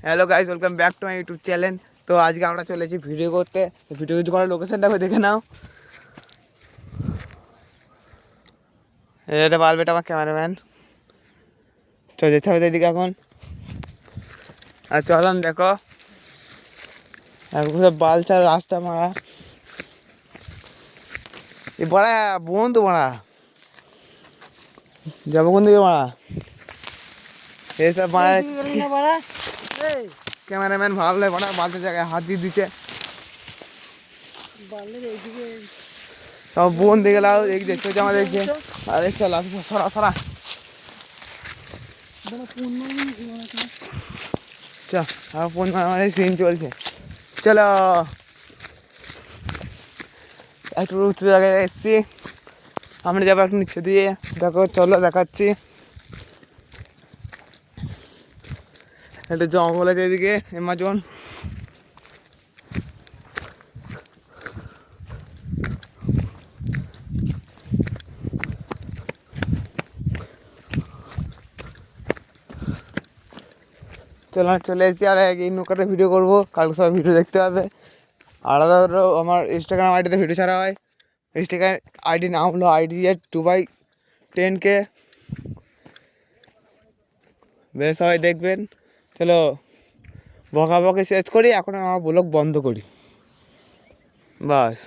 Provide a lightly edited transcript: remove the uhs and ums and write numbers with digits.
Hello guys, welcome back to my YouTube channel. তো আজকে আমরা চলেছি ভিডিও করতে। ভিডিও কিছু করার লোকেশনটা দেখে নাও। এটা বালবেটা আমার ক্যামেরাম্যান। চল যেতে হবে এদিকে এখন। আর চলন দেখো এখন বালচার রাস্তা মারা এ বড়া বোন তো মারা যাবো কোন দিকে মারা এইসব মারা ক্যামেরাম্যান ভাবলে মারা বালতে জায়গায় হাত দিয়ে দিচ্ছে। সব বোন দেখে লাও এই দেখতে হচ্ছে আমাদেরকে। আরে চল সরা সরা চল ফোন মারামারি সিন চলছে। চলো একটু উঁচু জায়গায় এসছি, আমরা যাবো একটু নিচে দিয়ে। দেখো চলো দেখাচ্ছি, একটা জঙ্গল আছে এদিকে এমাজন। চলে এসেছি আর এই নৌকাটা ভিডিও করবো, কালকে সবাই ভিডিও দেখতে পাবে। আলাদা আমার ইনস্টাগ্রাম আইডিতে ভিডিও ছাড়া হয়। ইনস্টাগ্রাম আইডি নাম হলো IDZ2/10K। বেশ সবাই দেখবেন। চলো বকাবকি শেষ করি, এখন আমার ব্লগ বন্ধ করি বাস।